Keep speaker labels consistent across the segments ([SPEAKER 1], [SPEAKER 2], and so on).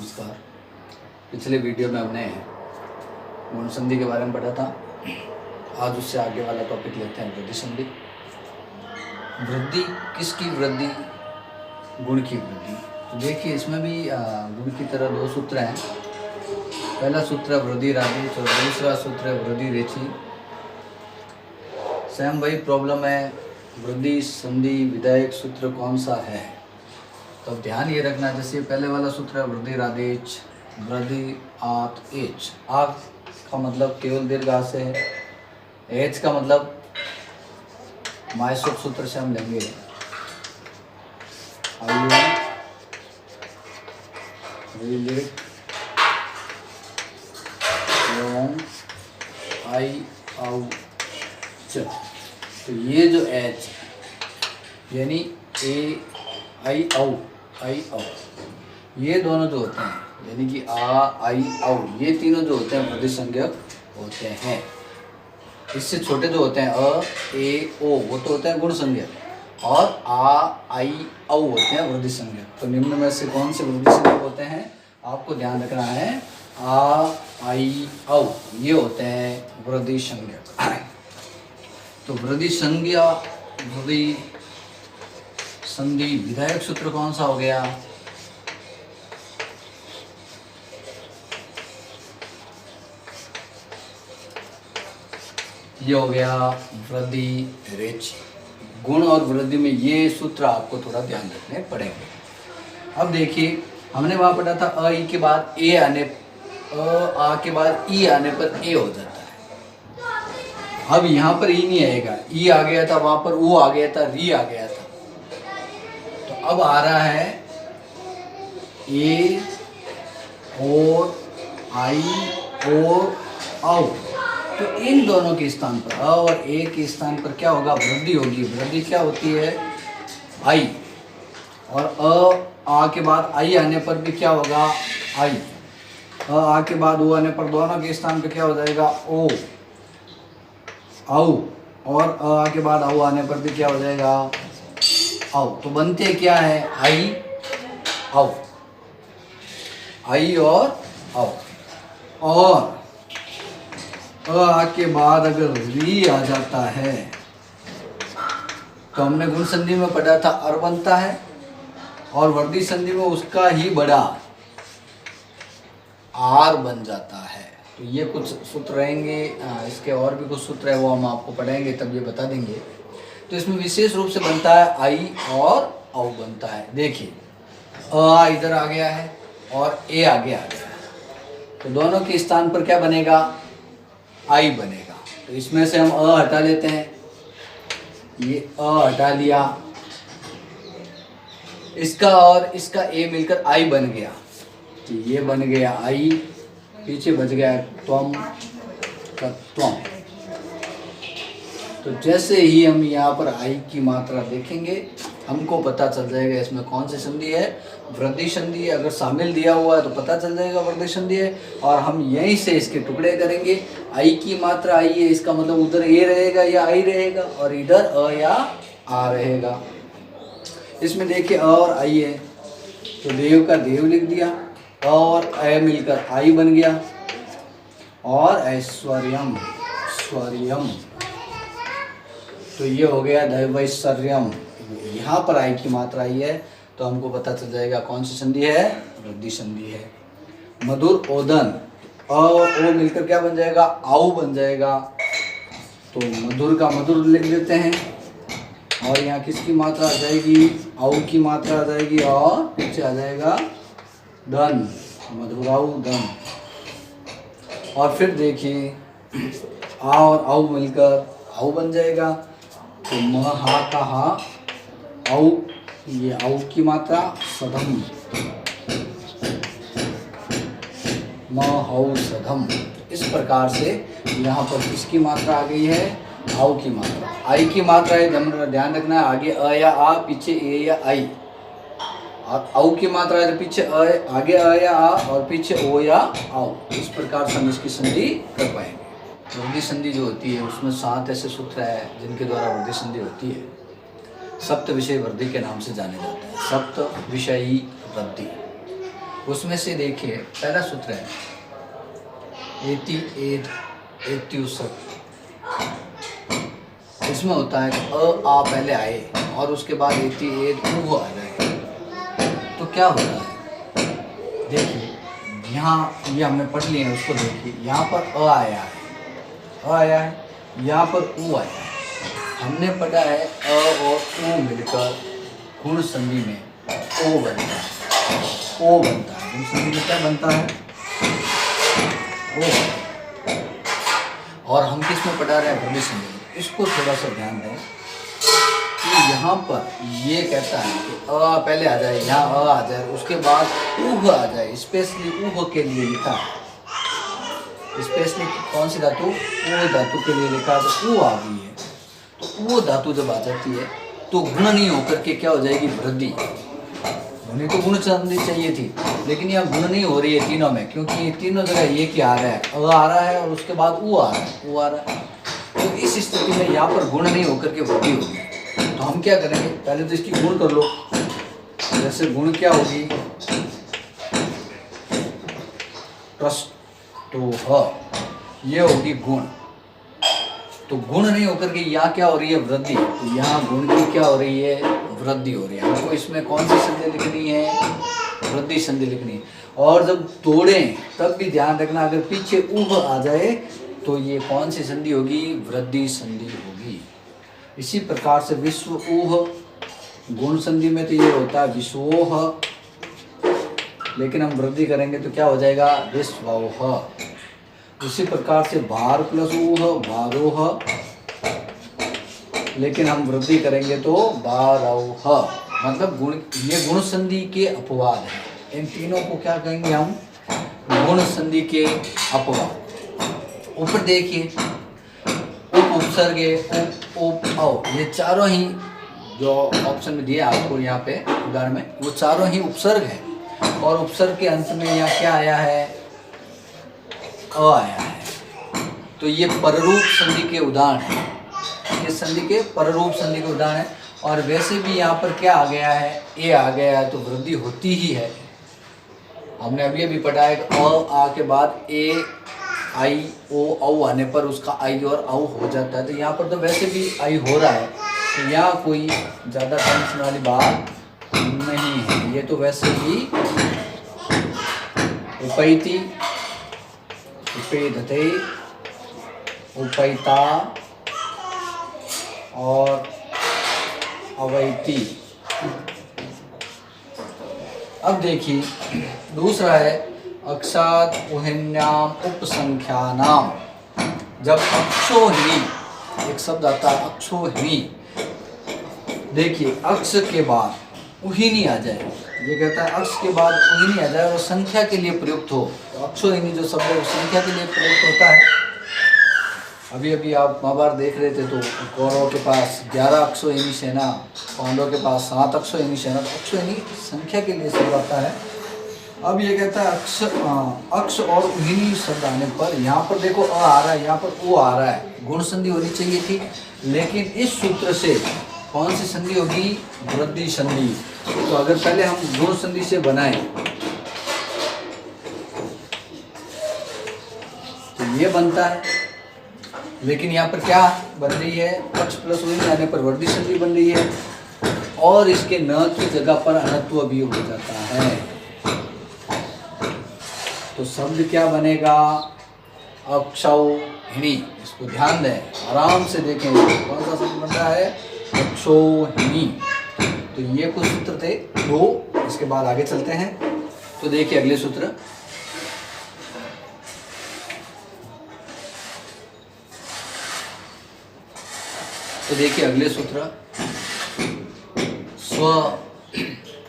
[SPEAKER 1] नमस्कार। पिछले वीडियो में हमने गुण संधि के बारे में पढ़ा था। आज उससे आगे वाला टॉपिक लेते हैं वृद्धि संधि। वृद्धि किसकी वृद्धि? गुण की वृद्धि। तो देखिए इसमें भी गुण की तरह दो सूत्र हैं। पहला सूत्र वृद्धि राधेच और दूसरा सूत्र वृद्धि रेची। सेम वही प्रॉब्लम है, वृद्धि संधि विधायक सूत्र कौन सा है? तो ध्यान ये रखना, जैसे पहले वाला सूत्र है वृद्धि राधेच, वृद्धि आत एच। आत का मतलब केवल दीर्घ से है, एच का मतलब माइसोप सूत्र से हम लेंगे आई आउ च। तो ये जो एच यानी ए आई औ ये दोनों जो होते हैं यानी कि आ आई औ ये तीनों जो होते हैं वृद्धि संज्ञक होते हैं। इससे छोटे जो होते हैं अ ए ओ वो तो होते हैं गुण संज्ञक, और आ आई औ होते हैं वृद्धि संज्ञक। तो निम्न में से कौन से वृद्धि संज्ञक होते हैं आपको ध्यान रखना है। आ आई औ ये होते हैं वृद्धि संज्ञक। तो वृद्धि संज्ञा वृद्धि संधि विधायक सूत्र कौन सा हो गया? ये हो गया वृद्धि रेची। गुण और वृद्धि में ये सूत्र आपको थोड़ा ध्यान रखने पड़ेंगे। अब देखिए हमने वहां पढ़ा था अ ई के बाद ए आने, आ के बाद ई आने पर ए हो जाता है। अब यहाँ पर ई नहीं आएगा, ई आ गया था, वहां पर ओ आ गया था, री आ गया था। तो अब आ रहा है ए और आई और औ। तो इन दोनों के स्थान पर अ और ए के स्थान पर क्या होगा? वृद्धि होगी। वृद्धि क्या होती है? आई। और अ आ के बाद आई आने पर भी क्या होगा? आई। अ आ के बाद ओ आने पर दोनों के स्थान पर क्या हो जाएगा? ओ औ। और अ आ के बाद औ आने पर भी क्या हो जाएगा? औ। तो बनते क्या है? आई औ, आई और औ। और अ के बाद अगर री आ जाता है तो हमने गुण संधि में पढ़ा था अर बनता है, और वृद्धि संधि में उसका ही बड़ा आर बन जाता है। तो ये कुछ सूत्र रहेंगे, इसके और भी कुछ सूत्र है वो हम आपको पढ़ेंगे तब ये बता देंगे। तो इसमें विशेष रूप से बनता है आई और औ बनता है। देखिए अ इधर आ गया है और ए आगे आ गया है, तो दोनों के स्थान पर क्या बनेगा? आई बनेगा। तो इसमें से हम अ हटा लेते हैं, ये अ हटा लिया, इसका और इसका ए मिलकर आई बन गया। तो ये बन गया आई, पीछे बच गया त्वम का त्वम। तो जैसे ही हम यहाँ पर आई की मात्रा देखेंगे हमको पता चल जाएगा इसमें कौन सी संधि है, वृद्धि संधि है। अगर शामिल दिया हुआ है तो पता चल जाएगा वृद्धि संधि है। और हम यहीं से इसके टुकड़े करेंगे। आई की मात्रा आई है, इसका मतलब उधर ए रहेगा या आई रहेगा, और इधर अ या आ रहेगा। इसमें देखिए अ और आई है, तो देव का देव लिख दिया, अ और अ मिलकर आई बन गया, और ऐश्वर्यम स्वरियम। तो ये हो गया दैवैश्वर्यम। यहाँ पर आई की मात्रा आई है तो हमको पता चल जाएगा कौन सी संधि है? वृद्धि संधि है। मधुर ओदन, अ और ओ मिलकर क्या बन जाएगा? आउ बन जाएगा। तो मधुर का मधुर लिख देते हैं, और यहाँ किसकी मात्रा आ जाएगी? आउ की मात्रा आ जाएगी, और पीछे आ जाएगा धन, मधुराउ धन। और फिर देखिए आ और आउ मिलकर आउ बन जाएगा। तो म हा का हा, औ, ये औ की मात्रा सधम, म हौ सधम। इस प्रकार से यहाँ पर किसकी मात्रा आ गई है? औ की मात्रा। आई की मात्रा है, ध्यान रखना है, आगे अ या आ, पीछे ए या आई। और औ की मात्रा है तो पीछे अ, आगे अ या आ, और पीछे ओ या औ। इस प्रकार से हम इसकी संधि कर पाएंगे। वृद्धि संधि जो होती है उसमें 7 ऐसे सूत्र है जिनके द्वारा वृद्धि संधि होती है। सप्त विषय वृद्धि के नाम से जाने जाते हैं, सप्त विषयी वृद्धि। उसमें से देखिए पहला सूत्र है एति एद एत्युसक। इसमें होता है अ आ पहले आए और उसके बाद एति एद ऊ आ जाए। तो क्या होता है, देखिए यहाँ ये हमने पढ़ लिया है, उसको देखिए यहाँ पर अ आया है, अ आया है, यहाँ पर ऊ आया है। हमने पढ़ा है अ और ऊ मिलकर गुण संधि में ओ बनता है, ओ बनता है। गुण संधि में क्या बनता है, ओ। और हम किस में पढ़ा रहे हैं, वृद्धि संधि में। इसको थोड़ा सा ध्यान दें कि यहाँ पर ये कहता है कि अ पहले आ जाए, यहाँ अ आ जाए, उसके बाद ऊह आ जाए। स्पेशली ऊह के लिए लिखा है, स्पेशली कौन सी धातु, ऊ धातु के लिए लिखा है, तो ऊ आ गई है। तो वो धातु जब आ जाती है तो गुण नहीं होकर के क्या हो जाएगी, वृद्धि। होनी तो गुण संधि चाहिए थी, लेकिन यहाँ गुण नहीं हो रही है तीनों में, क्योंकि तीनों जगह एक ही आ रहा है, अ आ रहा है और उसके बाद ऊ आ रहा है, ऊ आ रहा है। तो इस स्थिति में यहाँ पर गुण नहीं होकर के वृद्धि होगी। तो हम क्या करेंगे, पहले तो इसकी गुण कर लो। जैसे गुण क्या होगी, तो ये होगी गुण। तो गुण नहीं होकर के यहाँ क्या हो रही है, वृद्धि। तो यहाँ गुण की क्या हो रही है, वृद्धि हो रही है। हमको इसमें कौन सी संधि लिखनी है, वृद्धि संधि लिखनी है। और जब तोड़ें तब भी ध्यान रखना, अगर पीछे ऊह आ जाए तो ये कौन सी संधि होगी, वृद्धि संधि होगी। इसी प्रकार से विश्व ऊह, गुण संधि में तो ये होता है विश्वोह, लेकिन हम वृद्धि करेंगे तो क्या हो जाएगा, विश्वोह। उसी प्रकार से भार प्लस ऊह, भारोह, लेकिन हम वृद्धि करेंगे तो बारौह। मतलब गुण, ये गुण संधि के अपवाद हैं। इन तीनों को क्या कहेंगे हम, गुण संधि के अपवाद। ऊपर देखिए उप उपसर्गे, उप औ, ये चारों ही जो ऑप्शन में दिया आपको यहाँ पे उदाहरण में, वो चारों ही उपसर्ग है। और उपसर्ग के अंत में यहाँ क्या आया है, अ आया है। तो ये पररूप संधि के उदाहरण है, ये संधि के पररूप संधि के उदाहरण है। और वैसे भी यहाँ पर क्या आ गया है, ए आ गया है, तो वृद्धि होती ही है। हमने अभी अभी पढ़ा है कि अ आ के बाद ए आई ओ औ आने पर उसका आई और औ हो जाता है। तो यहाँ पर तो वैसे भी आई हो रहा है, तो यहाँ कोई ज़्यादा टेंशन वाली बात नहीं है। ये तो वैसे ही उपैति, उपेधते, उपैता और अवैति। अब देखिए दूसरा है अक्षात उहिन्याम उपसंख्यानाम। जब अक्षोहिणी, एक शब्द आता है अक्षोहिणी, देखिए अक्ष के बाद उहिनी आ जाए, ये कहता है अक्ष के बाद उहिनी आ जाए और संख्या के लिए प्रयुक्त हो। तो अक्षोहिणी जो शब्द है वो संख्या के लिए प्रयुक्त होता है। अभी अभी आप महाभारत देख रहे थे तो कौरवों के पास 11 अक्षोहिणी सेना, पांडवों के पास 7 अक्षोहिणी सेना। तो अक्षोहिणी संख्या के लिए शब्द आता है। अब ये कहता है अक्ष और उहिनी शब्द आने पर, यहाँ पर देखो अ आ रहा है, यहाँ पर ओ आ रहा है, गुण संधि होनी चाहिए थी, लेकिन इस सूत्र से कौन सी संधि होगी, वृद्धि संधि। तो अगर पहले हम गुण संधि से बनाएं तो ये बनता है, लेकिन यहाँ पर क्या बन रही है, अक्ष प्लस उहिनी आने पर वृद्धि संधि बन रही है। और इसके न की जगह पर अनत्व भी हो जाता है। तो शब्द क्या बनेगा, अक्षौहिणी। इसको ध्यान दें, आराम से देखें, कौन सा शब्द बन रहा है, अक्षौहिणी। तो ये कुछ सूत्र थे दो, इसके बाद आगे चलते हैं। तो देखिए अगले सूत्र, तो देखिए अगले सूत्र, स्व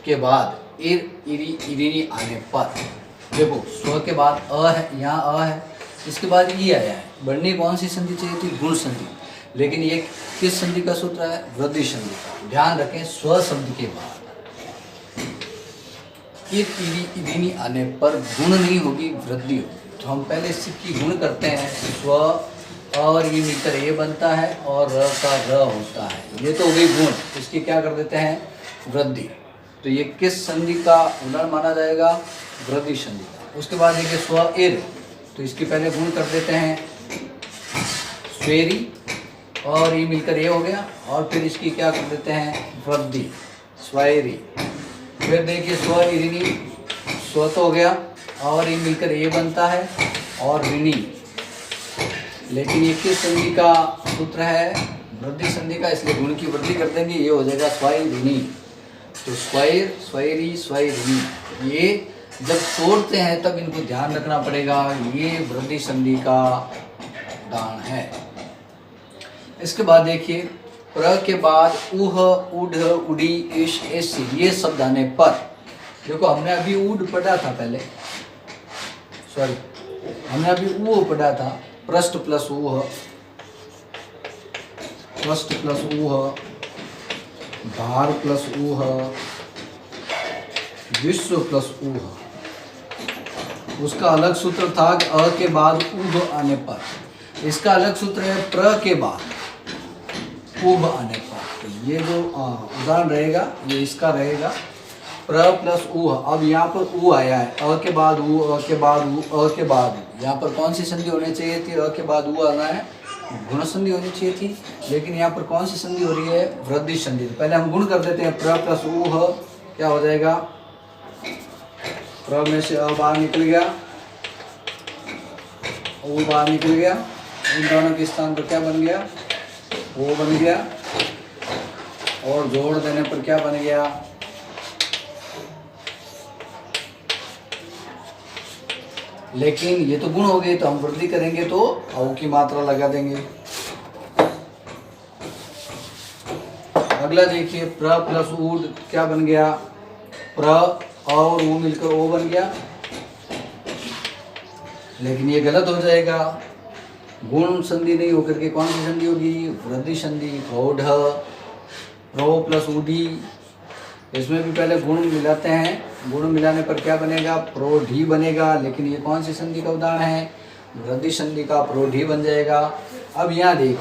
[SPEAKER 1] के बाद इर इरी इरीनी आने पर, देखो स्व के बाद अ है, यहाँ अ है, इसके बाद ई आया है। बढ़नी कौन सी संधि चाहिए थी, गुण संधि, लेकिन ये किस संधि का सूत्र है, वृद्धि संधि का। ध्यान रखें, स्व शब्द के बाद इर इरी इरीनी आने पर गुण नहीं होगी, वृद्धि होगी। तो हम पहले इसकी गुण करते हैं। स्व और ये मिलकर ये बनता है और र का र होता है, ये तो हो गई गुण। इसकी क्या कर देते हैं, वृद्धि। तो ये किस संधि का उदाहरण माना जाएगा? वृद्धि संधि का। उसके बाद देखिए स्व-ईर, तो इसकी पहले गुण कर देते हैं, स्वेरी और ये मिलकर ये हो गया, और फिर इसकी क्या कर देते हैं? वृद्धि, स्वैरी। फिर देखिए स्व-ईरिनी, स्व तो हो गया और ये मिलकर ये बनता है और ऋणी, लेकिन ये किस संधि का सूत्र है? वृद्धि संधि का, इसलिए गुण की वृद्धि कर देंगे, ये हो जाएगा स्वैरिणी। तो स्वैर, स्वैरी, स्वैरिणी, ये जब तोड़ते हैं तब इनको ध्यान रखना पड़ेगा, ये वृद्धि संधि का दान है। इसके बाद देखिए प्र के बाद उह, उढ़, उड़ी, इश, इस, ये शब्द आने पर, देखो हमने अभी उड पढ़ा था पहले, सॉरी हमने अभी ऊ पढ़ा था, पृष्ठ प्लस ऊह, पृष्ठ प्लस ऊह, भार प्लस ऊह, विश्व प्लस ऊह। उसका अलग सूत्र था कि अ के बाद उभ आने पर, इसका अलग सूत्र है प्र के बाद उभ आने पर। तो ये जो उदाहरण रहेगा ये इसका रहेगा प्र प्लस ऊह। अब यहाँ पर ऊ आया है, अ के बाद ऊ, अ के बाद ऊ, अ के बाद ऊ। यहाँ पर कौन सी संधि होनी चाहिए थी? अ के बाद ऊ आना है, गुण संधि होनी चाहिए थी, लेकिन यहाँ पर कौन सी संधि हो रही है? वृद्धि संधि। पहले हम गुण कर देते हैं, प्र प्लस ऊह क्या हो जाएगा? प्र में से अ बाहर निकल गया, ऊ बाहर निकल गया, इन दोनों के स्थान पर क्या बन गया? वो बन गया, और जोड़ देने पर क्या बन गया? लेकिन ये तो गुण हो गए, तो हम वृद्धि करेंगे तो औ की मात्रा लगा देंगे। अगला देखिए प्र प्लस ऊड क्या बन गया? प्र और ऊ मिलकर ओ बन गया, लेकिन ये गलत हो जाएगा, गुण संधि नहीं होकर के कौन सी संधि होगी? वृद्धि संधि। प्रौढ़, प्रो प्लस ऊडी, इसमें भी पहले गुण मिलाते हैं, गुण मिलाने पर क्या बनेगा? प्रोढ़ी बनेगा, लेकिन ये कौन सी संधि का उदाहरण है? वृद्धि संधि का, प्रोढ़ी बन जाएगा। अब यहाँ देखिए,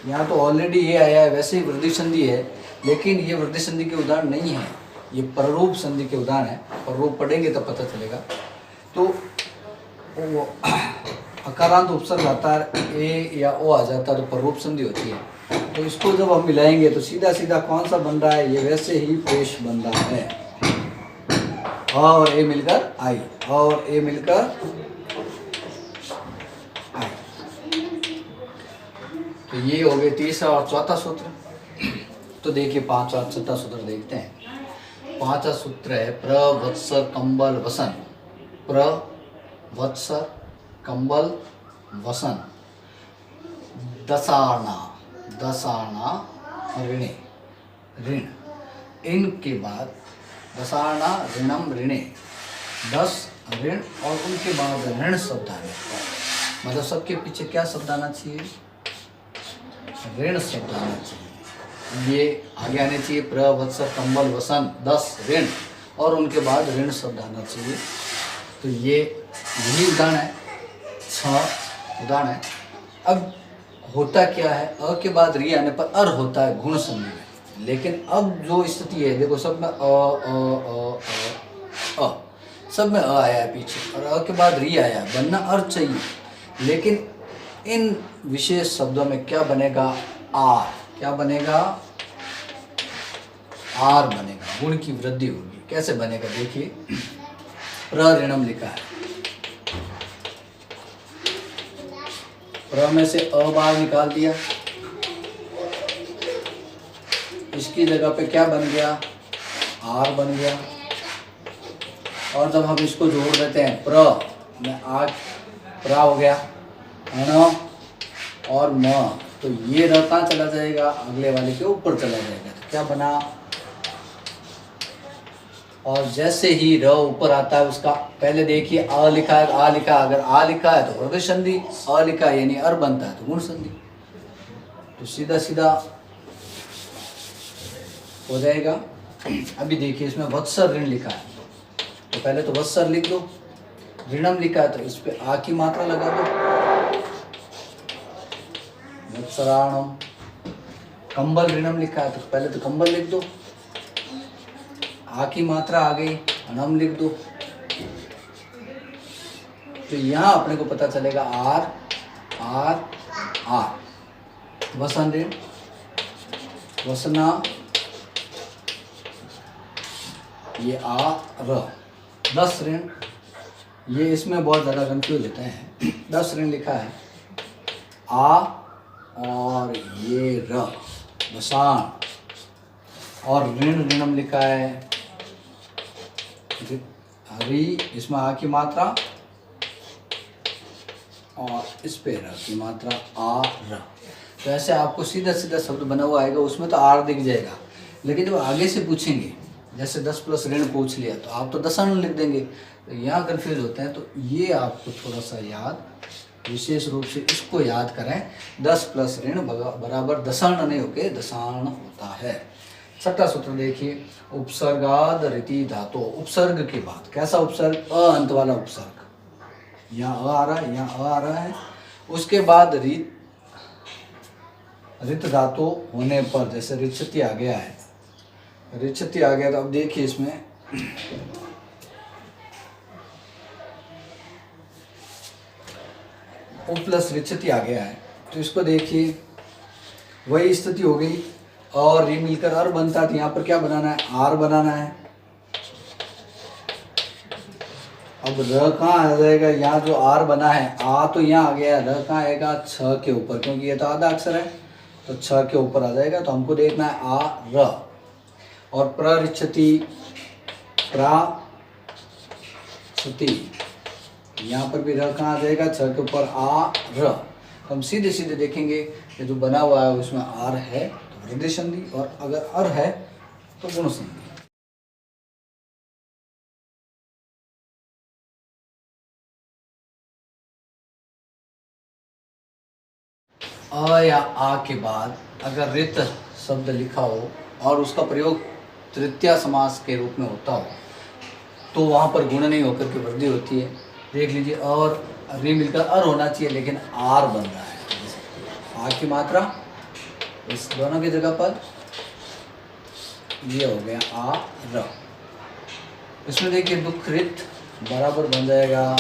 [SPEAKER 1] यहाँ तो ऑलरेडी ये आया है, वैसे ही वृद्धि संधि है, लेकिन ये वृद्धि संधि के उदाहरण नहीं है, ये पररूप संधि के उदाहरण है। पररूप पढ़ेंगे तब पता चलेगा। तो वो अकारांत उपसर्ग आता है, ए या ओ आ जाता है तो पररूप संधि होती है। तो इसको जब हम मिलाएंगे तो सीधा सीधा कौन सा बन रहा है? ये वैसे ही पेश बन रहा है, और ए मिलकर आई, और ए मिलकर आई। तो ये हो गए तीसरा और चौथा सूत्र। तो देखिए पांचवा और छठा सूत्र देखते हैं। पांचवा सूत्र है प्र वत्सर कंबल वसन, प्र वत्सर कंबल वसन, दसाना, दसाना ऋणे, ऋण, इनके बाद दसाना ऋणम ऋणे, 10 ऋण और उनके बाद ऋण शब्द आने पर, मतलब सबके पीछे क्या शब्द आना चाहिए? ऋण शब्द आना चाहिए। ये आगे आने चाहिए प्र वत्सर कंबल वसन, 10 ऋण और उनके बाद ऋण शब्द आना चाहिए। तो ये यही उदाहरण है, 6 उदाहरण है। अब होता क्या है? अ के बाद री आने पर अर होता है गुण संधि में, लेकिन अब जो स्थिति है देखो, सब में अ सब में अ आया है पीछे, और अ के बाद री आया, बनना अर चाहिए, लेकिन इन विशेष शब्दों में क्या बनेगा? आर। क्या बनेगा? आर बनेगा, गुण की वृद्धि होगी। कैसे बनेगा देखिए, प्र ऋणम लिखा है, प्र में से अ बाहर निकाल दिया, इसकी जगह पे क्या बन गया? आर बन गया। और जब हम इसको जोड़ देते हैं, प्र में आग प्रा हो गया, अण और म, तो ये रहता चला जाएगा, अगले वाले के ऊपर चला जाएगा। तो क्या बना? और जैसे ही र ऊपर आता है उसका पहले देखिए अ लिखा है, आ लिखा, अगर आ लिखा है तो वृद्धि संधि, अ लिखा है यानी अर बनता है तो गुण संधि। तो सीधा सीधा हो जाएगा। अभी देखिए इसमें वत्सर ऋण लिखा है, तो पहले तो वत्सर लिख दो, ऋणम लिखा है तो इस पे आ की मात्रा लगा दो, वत्सराणम। कंबल ऋणम लिखा है तो पहले तो कंबल लिख दो, आ की मात्रा आ गई, अनम लिख दो। तो यहाँ अपने को पता चलेगा आर आर आर। वसन ऋण, वसना, ये आ र। 10 ऋण, ये इसमें बहुत ज़्यादा कंफ्यूज होते हैं। 10 ऋण लिखा है आ और ये र, वसान। और ऋण ऋणम लिखा है री, इसमें आ की मात्रा और इस पे र की मात्रा आ र। तो ऐसे आपको सीधा सीधा शब्द बना हुआ आएगा, उसमें तो आर दिख जाएगा। लेकिन जब आगे से पूछेंगे, जैसे 10 प्लस ऋण पूछ लिया तो आप तो दशांश लिख देंगे, तो यहाँ कन्फ्यूज होते हैं। तो ये आपको थोड़ा सा याद, विशेष रूप से इसको याद करें। 10 प्लस ऋण बराबर दशांश नहीं होके दशांश होता है। छठा सूत्र देखिए, उपसर्गाद रीति धातु। उपसर्ग के बाद कैसा उपसर्ग? अ अंत वाला उपसर्ग, यहाँ अ आ रहा है, यहाँ अ आ रहा है। उसके बाद रित धातु होने पर, जैसे रिच्छति आ गया है, रिच्छति आ गया, तो अब देखिए इसमें ओ प्लस रिच्छति आ गया है, तो इसको देखिए वही स्थिति हो गई। और री मिलकर अर बनता है, यहाँ पर क्या बनाना है? आर बनाना है। अब र कहाँ आ जाएगा? यहाँ जो आर बना है, आ तो यहाँ आ गया, र कहाँ आएगा? छ के ऊपर, क्योंकि ये तो आधा अक्षर है, तो छ के ऊपर आ जाएगा। तो हमको देखना है आ र। और प्ररिच्छति, प्रा छति, यहाँ पर भी र कहाँ आ जाएगा? छ के ऊपर आ र। तो हम सीधे सीधे देखेंगे, ये जो बना हुआ है उसमें आर है तो वृद्धि संधि, और अगर अर है तो गुण संधि। अ या आ के बाद अगर रित शब्द लिखा हो और उसका प्रयोग तृतीया समास के रूप में होता हो, तो वहाँ पर गुण नहीं होकर के वृद्धि होती है। देख लीजिए, और री मिलकर अर होना चाहिए, लेकिन आर बन रहा है। आ की मात्रा इस दोनों की जगह पर ये हो गया आ र। इसमें देखिए दुखरित बराबर बन जाएगा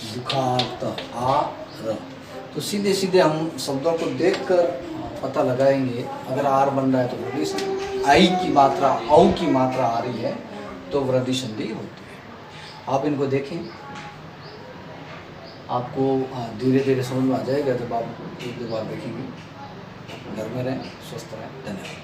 [SPEAKER 1] दुखार्त आ र। तो सीधे सीधे हम शब्दों को देखकर पता लगाएंगे। अगर आर बन रहा है तो वृद्धि संधि, आई की मात्रा, औ की मात्रा आ रही है तो वृद्धि संधि होती है। आप इनको देखें, आपको धीरे धीरे समझ में आ जाएगा जब आप एक दो बार देखेंगे। घर में रहें, स्वस्थ रहें। धन्यवाद।